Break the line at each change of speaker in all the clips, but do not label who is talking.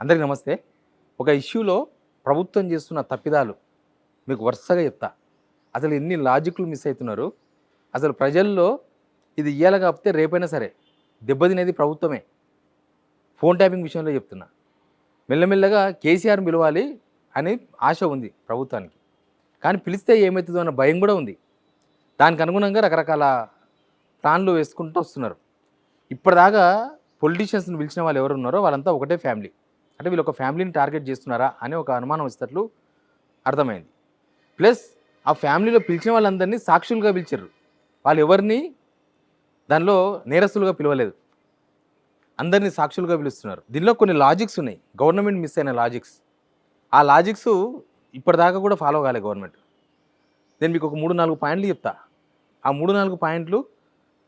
అందరికీ నమస్తే. ఒక ఇష్యూలో ప్రభుత్వం చేస్తున్న తప్పిదాలు మీకు వరుసగా చెప్తా. అసలు ఎన్ని లాజిక్‌లు మిస్ అయితున్నారు. అసలు ప్రజల్లో ఇది ఇయ్యాల కాకపోతే రేపైనా సరే దెబ్బతినేది ప్రభుత్వమే. ఫోన్ ట్యాపింగ్ విషయంలో చెప్తున్నా. మెల్లమెల్లగా కేసీఆర్‌ని పిలవాలి అని ఆశ ఉంది ప్రభుత్వానికి. కానీ పిలిస్తే ఏమైతుందో అన్న భయం కూడా ఉంది. దానికి అనుగుణంగా రకరకాల ప్లాన్లు వేసుకుంటూ వస్తున్నారు. ఇప్పటిదాకా పొలిటీషియన్స్‌ని పిలిచిన వాళ్ళు ఎవరున్నారో వాళ్ళంతా ఒకటే ఫ్యామిలీ. అంటే వీళ్ళు ఒక ఫ్యామిలీని టార్గెట్ చేస్తున్నారా అని ఒక అనుమానం వచ్చేటట్లు అర్థమైంది. ప్లస్ ఆ ఫ్యామిలీలో పిలిచిన వాళ్ళందరినీ సాక్షులుగా పిలిచారు. వాళ్ళు ఎవరిని దానిలో నేరస్తులుగా పిలవలేదు. అందరినీ సాక్షులుగా పిలుస్తున్నారు. దీనిలో కొన్ని లాజిక్స్ ఉన్నాయి. గవర్నమెంట్ మిస్ అయిన లాజిక్స్. ఆ లాజిక్స్ ఇప్పటిదాకా కూడా ఫాలో కాలే గవర్నమెంట్. నేను మీకు ఒక 3-4 పాయింట్లు చెప్తా. ఆ 3-4 పాయింట్లు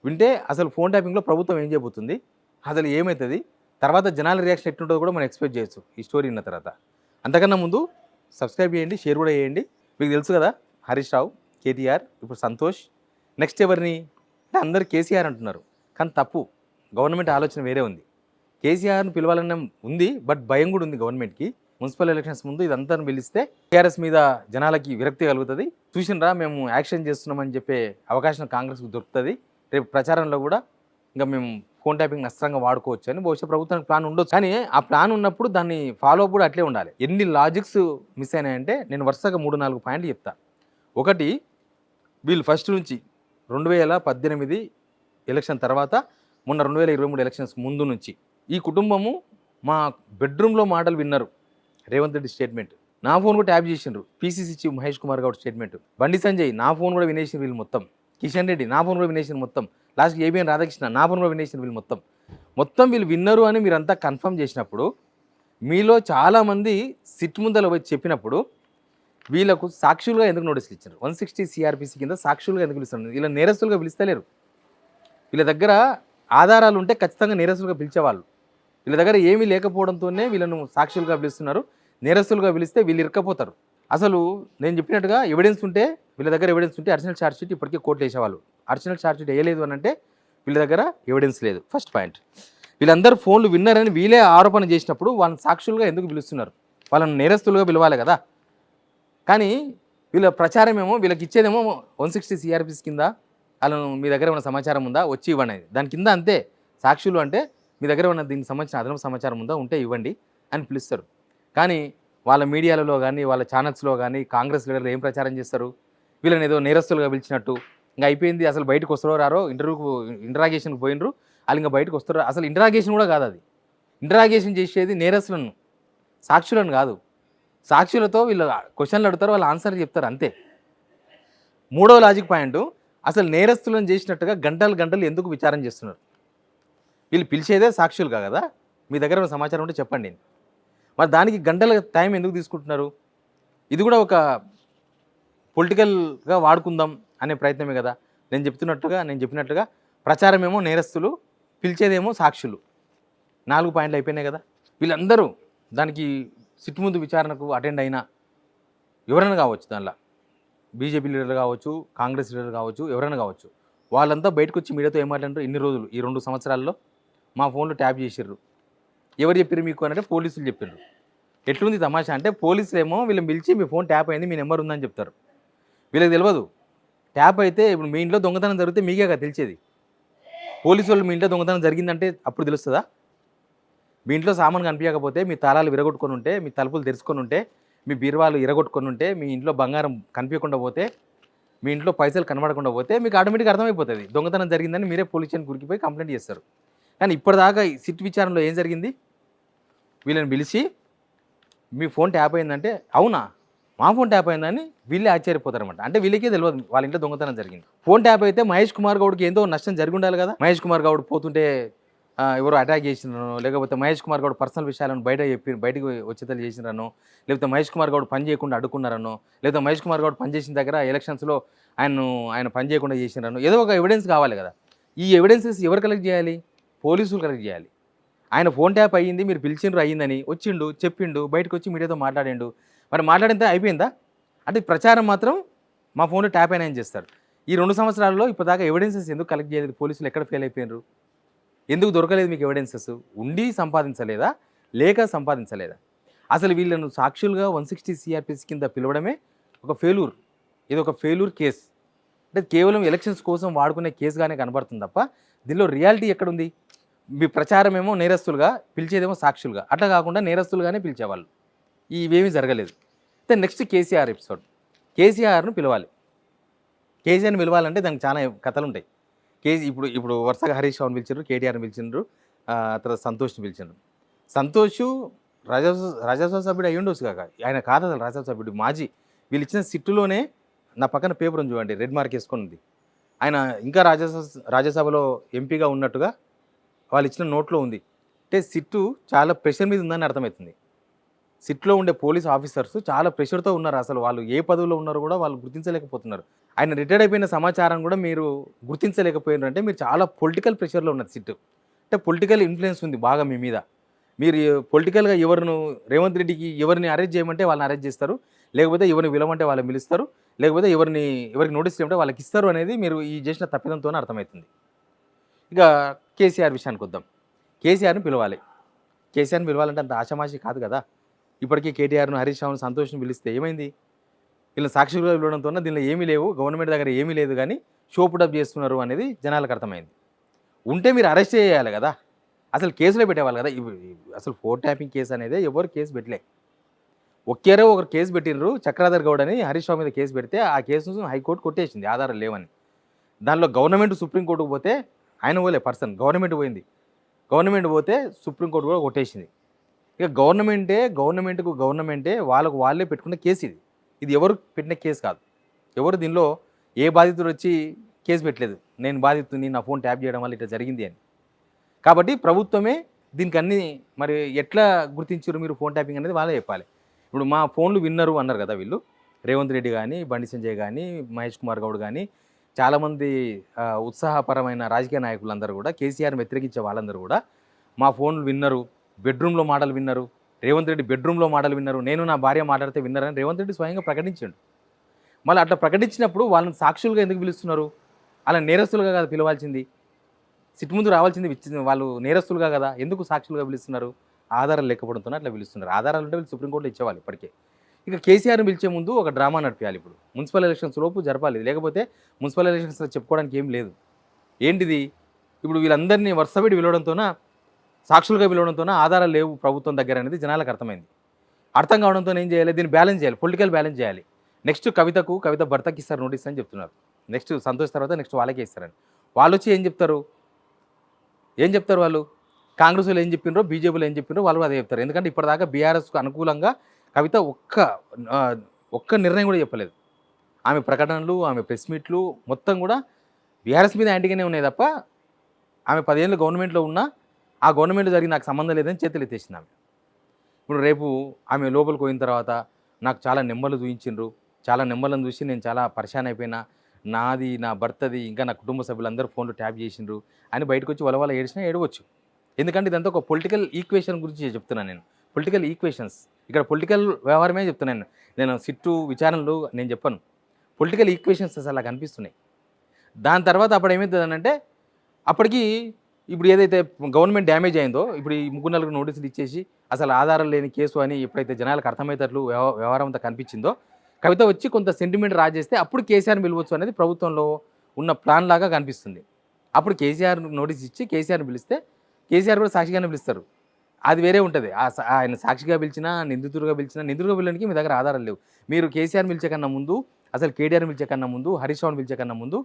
వింటే అసలు ఫోన్ ట్యాపింగ్లో ప్రభుత్వం ఏం చేయబోతుంది, అసలు ఏమవుతుంది, తర్వాత జనాల రియాక్షన్ ఎట్లుంటుందో కూడా మనం ఎక్స్పెక్ట్ చేయొచ్చు ఈ స్టోరీ విన్న తర్వాత. అంతకన్నా ముందు సబ్స్క్రైబ్ చేయండి, షేర్ కూడా చేయండి. మీకు తెలుసు కదా, హరీష్ రావు, కేటీఆర్, ఇప్పుడు సంతోష్, నెక్స్ట్ ఎవరిని అంటే అందరు కేసీఆర్ అంటున్నారు. కానీ తప్పు. గవర్నమెంట్ ఆలోచన వేరే ఉంది. కేసీఆర్ని పిలవాలన్న ఉంది, బట్ భయం కూడా ఉంది గవర్నమెంట్కి. మున్సిపల్ ఎలక్షన్స్ ముందు ఇదంతా పిలిస్తే టీఆర్ఎస్ మీద జనాలకి విరక్తి కలుగుతుంది. చూసినరా మేము యాక్షన్ చేస్తున్నామని చెప్పే అవకాశం కాంగ్రెస్కి దొరుకుతుంది. రేపు ప్రచారంలో కూడా ఇంకా మేము ఫోన్ ట్యాపింగ్ నష్టంగా వాడుకోవచ్చు అని బహుశా ప్రభుత్వానికి ప్లాన్ ఉండొచ్చు. కానీ ఆ ప్లాన్ ఉన్నప్పుడు దాన్ని ఫాలో అప్ కూడా అట్లే ఉండాలి. ఎన్ని లాజిక్స్ మిస్ అయినాయంటే నేను వరుసగా 3-4 పాయింట్లు చెప్తా. ఒకటి, వీళ్ళు ఫస్ట్ నుంచి 2018 ఎలక్షన్ తర్వాత మొన్న 2023 ఎలక్షన్స్ ముందు నుంచి ఈ కుటుంబము మా బెడ్రూమ్లో మాటలు విన్నారు. రేవంత్ రెడ్డి స్టేట్మెంట్, నా ఫోన్ కూడా ట్యాప్ చేసిండ్రు. PCC chief Mahesh Kumar Goud statement, Bandi Sanjay నా ఫోన్ కూడా వినేసిన వీళ్ళు మొత్తం, కిషన్ రెడ్డి నా ఫోన్ కూడా వినేసిన మొత్తం, లాస్ట్కి ఏబిఎన్ రాధాకృష్ణ నా ఫోన్ కూడా వినేసిన వీళ్ళు మొత్తం వీళ్ళు విన్నారు అని మీరంతా కన్ఫర్మ్ చేసినప్పుడు, మీలో చాలామంది సిట్ ముందర పోయి చెప్పినప్పుడు వీళ్ళకు సాక్షులుగా ఎందుకు నోటీసులు ఇచ్చారు? 160 సిఆర్పిసి కింద సాక్షులుగా ఎందుకు పిలుస్తున్నారు? వీళ్ళ నేరస్తులుగా పిలుస్తలేరు. వీళ్ళ దగ్గర ఆధారాలు ఉంటే ఖచ్చితంగా నేరస్తులుగా పిలిచేవాళ్ళు. వీళ్ళ దగ్గర ఏమీ లేకపోవడంతోనే వీళ్ళను సాక్షులుగా పిలుస్తున్నారు. నేరస్తులుగా పిలిస్తే వీళ్ళు ఇరక్కపోతారు. అసలు నేను చెప్పినట్టుగా ఎవిడెన్స్ ఉంటే, వీళ్ళ దగ్గర ఎవిడెన్స్ ఉంటే అడిషనల్ ఛార్జ్ షీట్ ఇప్పటికే కోర్టు వేసేవాళ్ళు. అడిషనల్ ఛార్జ్ షీట్ వేయలేదు అని అంటే వీళ్ళ దగ్గర ఎవిడెన్స్ లేదు. First point. వీళ్ళందరూ ఫోన్లు విన్నారని వీళ్ళే ఆరోపణ చేసినప్పుడు వాళ్ళని సాక్షులుగా ఎందుకు పిలుస్తున్నారు? వాళ్ళని నేరస్తులుగా పిలవాలి కదా. కానీ వీళ్ళ ప్రచారం ఏమో, వీళ్ళకి ఇచ్చేదేమో 160 సిఆర్పిసి కింద వాళ్ళను మీ దగ్గర ఉన్న సమాచారం ఉందా వచ్చి ఇవ్వండి. దాని కింద అంతే సాక్షులు అంటే మీ దగ్గర ఉన్న దీనికి సంబంధించిన అదనపు సమాచారం ఉందా ఉంటే ఇవ్వండి అని పిలుస్తారు. కానీ వాళ్ళ మీడియాలలో కానీ వాళ్ళ ఛానల్స్లో కానీ కాంగ్రెస్ లీడర్లు ఏం ప్రచారం చేస్తారు? వీళ్ళని ఏదో నేరస్తులుగా పిలిచినట్టు, ఇంకా అయిపోయింది, అసలు బయటకు వస్తారో రారో, ఇంటరాగేషన్కి పోయినరు, వాళ్ళు ఇంకా బయటకు వస్తారో. అసలు ఇంటరాగేషన్ కూడా కాదు అది. ఇంటరాగేషన్ చేసేది నేరస్తులను, సాక్షులను కాదు. సాక్షులతో వీళ్ళు క్వశ్చన్లు అడుగుతారు, వాళ్ళు ఆన్సర్ చెప్తారు అంతే. మూడో లాజిక్ పాయింట్, అసలు నేరస్తులను చేసినట్టుగా గంటలు ఎందుకు విచారం చేస్తున్నారు? వీళ్ళు పిలిచేదే సాక్షులుగా కదా. మీ దగ్గర ఉన్న సమాచారం ఉంటే చెప్పండి. మరి దానికి గంటల టైం ఎందుకు తీసుకుంటున్నారు? ఇది కూడా ఒక పొలిటికల్గా వాడుకుందాం అనే ప్రయత్నమే కదా. నేను చెప్పినట్టుగా ప్రచారమేమో నేరస్తులు, పిలిచేదేమో సాక్షులు. 4 పాయింట్లు అయిపోయినాయి కదా. వీళ్ళందరూ దానికి సిట్ ముందు విచారణకు అటెండ్ అయినా ఎవరైనా కావచ్చు, దానిలో బీజేపీ లీడర్ కావచ్చు, కాంగ్రెస్ లీడర్ కావచ్చు, ఎవరైనా కావచ్చు, వాళ్ళంతా బయటకు వచ్చి మీడియాతో ఏం మాట్లాడారు? ఇన్ని రోజులు ఈ 2 సంవత్సరాల్లో మా ఫోన్లు ట్యాప్ చేసిర్రు. ఎవరు చెప్పారు మీకు అని అంటే పోలీసులు చెప్పారు. ఎట్లుంది తమాషా అంటే, పోలీసులు ఏమో వీళ్ళని పిలిచి మీ ఫోన్ ట్యాప్ అయింది, మీ నెంబర్ ఉందని చెప్తారు. వీళ్ళకి తెలియదు. ట్యాప్ అయితే ఇప్పుడు మీ ఇంట్లో దొంగతనం జరిగితే మీకే కదా తెలిసేది. పోలీసు వాళ్ళు మీ ఇంట్లో దొంగతనం జరిగిందంటే అప్పుడు తెలుస్తుందా? మీ ఇంట్లో సామాను కనిపించకపోతే, మీ తాళాలు విరగొట్టుకొని ఉంటే, మీ తలుపులు తెరుచుకొని ఉంటే, మీ బీరువాలు ఇరగొట్టుకొని ఉంటే, మీ ఇంట్లో బంగారం కనిపించకుండా పోతే, మీ ఇంట్లో పైసలు కనబడకుండా పోతే మీకు ఆటోమేటిక్గా అర్థమైపోతుంది దొంగతనం జరిగిందని. మీరే పోలీస్ స్టేషన్ గురికిపోయి కంప్లైంట్ చేస్తారు. కానీ ఇప్పటిదాకా ఈ సిట్ విచారణలో ఏం జరిగింది? వీళ్ళని పిలిచి మీ ఫోన్ ట్యాప్ అయిందంటే, అవునా మా ఫోన్ ట్యాప్ అయిందని వీళ్ళే ఆశ్చర్యపోతారన్నమాట. అంటే వీళ్ళకే తెలియదు వాళ్ళ ఇంట్లో దొంగతనం జరిగింది. ఫోన్ ట్యాప్ అయితే మహేష్ కుమార్ గౌడ్కి ఎంతో నష్టం జరిగి ఉండాలి కదా. మహేష్ కుమార్ గౌడ్ పోతుంటే ఎవరో అటాక్ చేసినారనో, లేకపోతే మహేష్ కుమార్ గౌడ్ పర్సనల్ విషయాలను బయటకు వచ్చేతలు చేసినారనో, లేకపోతే మహేష్ కుమార్ గౌడ్ పని చేయకుండా అడ్డుకున్నారనో, లేకపోతే మహేష్ కుమార్ గౌడ్ పనిచేసిన దగ్గర ఎలక్షన్స్లో ఆయన పని చేయకుండా చేసినారనో, ఏదో ఒక ఎవిడెన్స్ కావాలి కదా. ఈ ఎవిడెన్సెస్ ఎవరు కలెక్ట్ చేయాలి? పోలీసులు కలెక్ట్ చేయాలి. ఆయన ఫోన్ ట్యాప్ అయ్యింది, మీరు పిలిచిండ్రు, అయ్యిందని వచ్చిండు, చెప్పిండు, బయటకు వచ్చి మీడియాతో మాట్లాడిండు. మరి మాట్లాడితే అయిపోయిందా? అంటే ప్రచారం మాత్రం మా ఫోన్లో ట్యాప్ అయినా చేస్తారు. ఈ 2 సంవత్సరాల్లో ఇప్పటిదాకా ఎవిడెన్సెస్ ఎందుకు కలెక్ట్ చేయలేదు? పోలీసులు ఎక్కడ ఫెయిల్ అయిపోయినారు? ఎందుకు దొరకలేదు మీకు ఎవిడెన్సెస్? ఉండి సంపాదించలేదా, లేక సంపాదించలేదా? అసలు వీళ్ళను సాక్షులుగా 160 సిఆర్‌పిసి కింద పిలవడమే ఒక ఫెయిల్యూర్. ఇదొక ఫెయిల్యూర్ కేస్. అంటే కేవలం ఎలక్షన్స్ కోసం వాడుకునే కేస్‌గానే కనబడుతుంది తప్ప, దీనిలో రియాలిటీ ఎక్కడుంది? మీ ప్రచారమేమో నేరస్తులుగా, పిలిచేదేమో సాక్షులుగా. అట్లా కాకుండా నేరస్తులుగానే పిలిచేవాళ్ళు. ఇవేమీ జరగలేదు. అయితే నెక్స్ట్ కేసీఆర్ ఎపిసోడ్. కేసీఆర్‌ను పిలవాలి. కేసీఆర్‌ని పిలవాలంటే దానికి చాలా కథలుంటాయి. ఇప్పుడు ఇప్పుడు వరుసగా హరీష్ రావుని పిలిచిండ్రు, కేటీఆర్‌ని పిలిచిండ్రు, తర్వాత సంతోష్‌ని పిలిచిండ్రు. సంతోషు రాజ్యసభ సభ్యుడు అయ్యుండొచ్చు కాక. ఆయన కాదు అసలు రాజ్యసభ సభ్యుడు, మాజీ. వీళ్ళిచ్చిన సిట్టులోనే నా పక్కన పేపర్ ఉంది చూడండి, రెడ్ మార్క్ ఏసుకొనుంది. ఆయన ఇంకా రాజ్యసభలో ఎంపీగా ఉన్నట్టుగా వాళ్ళిచ్చిన నోట్‌లో ఉంది. అంటే సిట్టు చాలా ప్రెషర్ మీద ఉందని అర్థమవుతుంది. సిట్‌లో ఉండే పోలీస్ ఆఫీసర్స్ చాలా ప్రెషర్‌తో ఉన్నారు. అసలు వాళ్ళు ఏ పదవిలో ఉన్నారో కూడా వాళ్ళు గుర్తించలేకపోతున్నారు. ఆయన రిటైర్డ్ అయిపోయిన సమాచారం కూడా మీరు గుర్తించలేకపోయినారు అంటే మీరు చాలా పొలిటికల్ ప్రెషర్‌లో ఉన్నది సిట్. అంటే పొలిటికల్ ఇన్‌ఫ్లుయెన్స్ ఉంది బాగా మీ మీద. మీరు పొలిటికల్‌గా రేవంత్ రెడ్డికి ఎవరిని అరెస్ట్ చేయమంటే వాళ్ళని అరెస్ట్ చేస్తారు. లేకపోతే ఎవరిని పిలవమంటే వాళ్ళని పిలుస్తారు. లేకపోతే ఎవరికి నోటీస్ ఇవ్వమంటే వాళ్ళకి ఇస్తారు అనేది మీరు ఈ చేసిన తప్పిదంతోనే అర్థమవుతుంది. ఇక కేసీఆర్ విషయానికొద్దాం. కేసీఆర్‌ని పిలవాలి. కేసీఆర్‌ని పిలవాలంటే అంత ఆషామాషీ కాదు కదా! ఇప్పటికే కేటీఆర్‌ను, హరీష్ రావును, సంతోష్‌ని పిలిస్తే ఏమైంది? వీళ్ళని సాక్షులుగా పిలవడంతోన దీనిలో ఏమీ లేవు, గవర్నమెంట్ దగ్గర ఏమీ లేదు గానీ షో పుటప్ చేస్తున్నారు అనేది జనాలకు అర్థమైంది. ఉంటే మీరు అరెస్ట్ చేయాలి కదా! అసలు కేసులో పెట్టేవాళ్ళు కదా! అసలు ఫోన్ ట్యాపింగ్ కేసు అనేదే ఎవరు కేసు పెట్టలే. ఒకరు కేసు పెట్టిండ్రు, చక్రాధర్ గౌడ్ అని హరీష్ రావు మీద కేసు పెడితే ఆ కేసును హైకోర్టు కొట్టేసింది ఆధారాలు లేవని. దానిలో గవర్నమెంట్ సుప్రీంకోర్టుకు పోతే ఆయన పోలే పర్సన్, గవర్నమెంట్ పోయింది. గవర్నమెంట్ పోతే సుప్రీంకోర్టు కూడా కొట్టేసింది. ఇక గవర్నమెంటే వాళ్ళకు వాళ్ళే పెట్టుకున్న కేసు ఇది. ఇది ఎవరు పెట్టిన కేసు కాదు. ఎవరు దీనిలో ఏ బాధితుడు వచ్చి కేసు పెట్టలేదు. నేను బాధితుడిని, నా ఫోన్ ట్యాప్ చేయడం వల్ల ఇట్లా జరిగింది అని. కాబట్టి ప్రభుత్వమే దీనికి అన్ని మరి ఎట్లా గుర్తించారు మీరు ఫోన్ ట్యాపింగ్ అనేది వాళ్ళే చెప్పాలి. ఇప్పుడు మా ఫోన్లు విన్నరు అన్నారు కదా వీళ్ళు. రేవంత్ రెడ్డి కానీ, బండి సంజయ్ కానీ, మహేష్ కుమార్ గౌడ్ కానీ, చాలామంది ఉత్సాహపరమైన రాజకీయ నాయకులందరూ కూడా, కేసీఆర్‌ని వ్యతిరేకించే వాళ్ళందరూ కూడా మా ఫోన్లు విన్నరు, బెడ్రూమ్‌లో మాటలు విన్నరు, రేవంత్ రెడ్డి బెడ్రూమ్‌లో మాటలు విన్నరు, నేను నా భార్య మాట్లాడితే విన్నరని రేవంత్ రెడ్డి స్వయంగా ప్రకటించాడు. మళ్ళీ అట్లా ప్రకటించినప్పుడు వాళ్ళని సాక్షులుగా ఎందుకు పిలుస్తున్నారు? అలా నేరస్తులుగా కాదు పిలవాల్సింది. సిట్ ముందు రావాల్సింది వాళ్ళు నేరస్తులుగా కదా, ఎందుకు సాక్షులుగా పిలుస్తున్నారు? ఆధారాలు లేకపోవడంతోనే అట్లా పిలుస్తున్నారు. ఆధారాలు ఉంటే వీళ్ళు సుప్రీంకోర్టులో ఇచ్చేవాళ్ళు ఇప్పటికే. ఇక కేసీఆర్‌ని పిలిచే ముందు ఒక డ్రామా నడిపియాలి ఇప్పుడు. మున్సిపల్ ఎలక్షన్స్ లోపు జరపాలి. లేకపోతే మున్సిపల్ ఎలక్షన్స్‌లో చెప్పుకోవడానికి ఏం లేదు. ఏంటిది? ఇప్పుడు వీళ్ళందరినీ వరుసపెట్టి పిలవడంతోన, సాక్షులుగా పిలవడంతోన ఆధారాలు లేవు ప్రభుత్వం దగ్గర అనేది జనాలకు అర్థమైంది. అర్థం కావడంతో ఏం చేయాలి? దీన్ని బ్యాలెన్స్ చేయాలి. పొలిటికల్ బ్యాలెన్స్ చేయాలి. నెక్స్ట్ కవిత భర్తకి ఇస్తారు నోటీస్ అని చెప్తున్నారు. నెక్స్ట్ సంతోష్ తర్వాత నెక్స్ట్ వాళ్ళకే ఇస్తారని. వాళ్ళొచ్చి ఏం చెప్తారు? వాళ్ళు? కాంగ్రెస్ వాళ్ళు ఏం చెప్పిండ్రో, బీజేపీలో ఏం చెప్పిండ్రో వాళ్ళు అదే చెప్తారు. ఎందుకంటే ఇప్పటిదాకా బీఆర్ఎస్‌కు అనుకూలంగా కవిత ఒక్క నిర్ణయం కూడా చెప్పలేదు. ఆమె ప్రకటనలు, ఆమె ప్రెస్ మీట్లు మొత్తం కూడా బీఆర్ఎస్ మీద యాంటీగానే ఉన్నాయి తప్ప, ఆమె 10 ఏళ్ళు గవర్నమెంట్‌లో ఉన్నా ఆ గవర్నమెంట్‌లో జరిగి నాకు సంబంధం లేదని చేతులు ఎత్తేసింది ఆమె. ఇప్పుడు రేపు ఆమె లోపలికి పోయిన తర్వాత నాకు చాలా నెంబర్లు చూయించిండ్రు, చాలా నెంబర్లను చూసి నేను చాలా పరేషాన్ అయిపోయినా, నాది, నా భర్తది, ఇంకా నా కుటుంబ సభ్యులందరూ ఫోన్లు ట్యాప్ చేసిండ్రు అని బయటకు వచ్చి వలవల ఏడిచినా ఏడవచ్చు. ఎందుకంటే ఇదంతా ఒక పొలిటికల్ ఈక్వేషన్ గురించి చెప్తున్నాను నేను. Political equations. ఇక్కడ పొలిటికల్ వ్యవహారమే చెప్తున్నాను. నేను సిట్టు విచారణలు నేను చెప్పను. పొలిటికల్ ఈక్వేషన్స్ అసలు అలా కనిపిస్తున్నాయి. దాని తర్వాత అప్పుడు ఏమవుతుందనంటే, అప్పటికి ఇప్పుడు ఏదైతే గవర్నమెంట్ డ్యామేజ్ అయిందో, ఇప్పుడు ఈ ముగ్గురు నలుగురు నోటీసులు ఇచ్చేసి అసలు ఆధారం లేని కేసు అని ఎప్పుడైతే జనాలకు అర్థమయ్యేటట్లు వ్యవహారం అంతా కనిపించిందో, కవిత వచ్చి కొంత సెంటిమెంట్ రాజేస్తే అప్పుడు కేసీఆర్‌ని పిలవచ్చు అనేది ప్రభుత్వంలో ఉన్న ప్లాన్ లాగా కనిపిస్తుంది. అప్పుడు కేసీఆర్ నోటీస్ ఇచ్చి కేసీఆర్‌ని పిలిస్తే కేసీఆర్ కూడా సాక్షిగానే పిలుస్తారు. అది వేరే ఉంటది. ఆయన సాక్షిగా పిలిచినా, నిందితుడిగా పిలవడానికి మీ దగ్గర ఆధారాలు లేవు. మీరు కేసీఆర్‌ని పిలిచే కన్నా ముందు, అసలు కేటీఆర్‌ని పిలిచే కన్నా ముందు, హరీష్ రావుని పిలిచే కన్నా ముందు,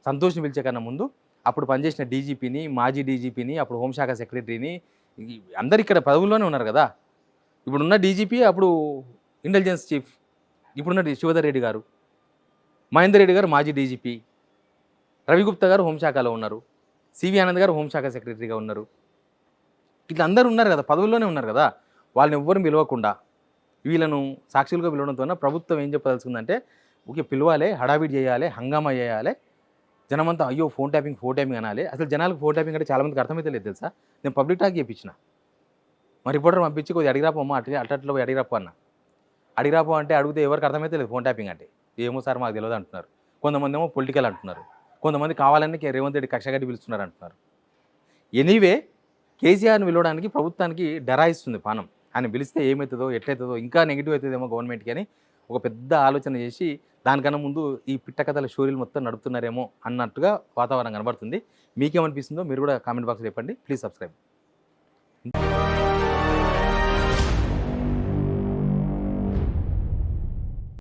సంతోష్‌ని పిలిచే కన్నా ముందు, అప్పుడు పనిచేసిన డీజీపీని, మాజీ డీజీపీని, అప్పుడు హోంశాఖ సెక్రటరీని, అందరు ఇక్కడ పదవుల్లోనే ఉన్నారు కదా! ఇప్పుడున్న డీజీపీ అప్పుడు ఇంటెలిజెన్స్ చీఫ్, ఇప్పుడున్న శివధర్ రెడ్డి గారు, మహేందర్ రెడ్డి గారు మాజీ డీజీపీ, రవిగుప్తా గారు హోంశాఖలో ఉన్నారు, సివి ఆనంద్ గారు హోంశాఖ సెక్రటరీగా ఉన్నారు. ఇట్లా అందరూ ఉన్నారు కదా, పదవుల్లోనే ఉన్నారు కదా. వాళ్ళని ఎవ్వరు పిలవకుండా వీళ్ళను సాక్షులుగా పిలవడంతో ప్రభుత్వం ఏం చెప్పదలుచుకుందంటే, ఓకే పిలవాలి, హడావిడి చేయాలి, హంగామా చేయాలి, జనమంతా అయ్యో ఫోన్ ట్యాపింగ్ అనాలి. అసలు జనాలకు ఫోన్ ట్యాపింగ్ అంటే చాలామందికి అర్థమైతే లేదు తెలుసా. నేను పబ్లిక్ టాక్ చేయించిన, మా రిపోర్టర్ పంపించి కొద్దిగా అడిగిరాపమ్మా, అట్లా పోయి అడిగిరాపో అన్న. అడిగిరాపో అంటే అడిగితే ఎవరికి అర్థమైతే లేదు ఫోన్ ట్యాపింగ్ అంటే. ఏమో సార్ మాకు తెలియదు అంటున్నారు. కొంతమంది ఏమో పొలిటికల్ అంటున్నారు, కొంతమంది కావాలని రేవంత్ రెడ్డి కక్షగట్టి పిలుస్తున్నారు అంటున్నారు. ఎనీవే కేసీఆర్ని పిలవడానికి ప్రభుత్వానికి డరాయిస్తుంది పానం. ఆయన పిలిస్తే ఏమవుతుందో, ఎట్లయితుందో, ఇంకా నెగిటివ్ అవుతుందేమో గవర్నమెంట్‌కి అని ఒక పెద్ద ఆలోచన చేసి, దానికన్నా ముందు ఈ పిట్ట కథల స్టోరీలు మొత్తం నడుపుతున్నారేమో అన్నట్టుగా వాతావరణం కనబడుతుంది. మీకేమనిపిస్తుందో మీరు కూడా కామెంట్ బాక్స్‌లో చెప్పండి. Please subscribe.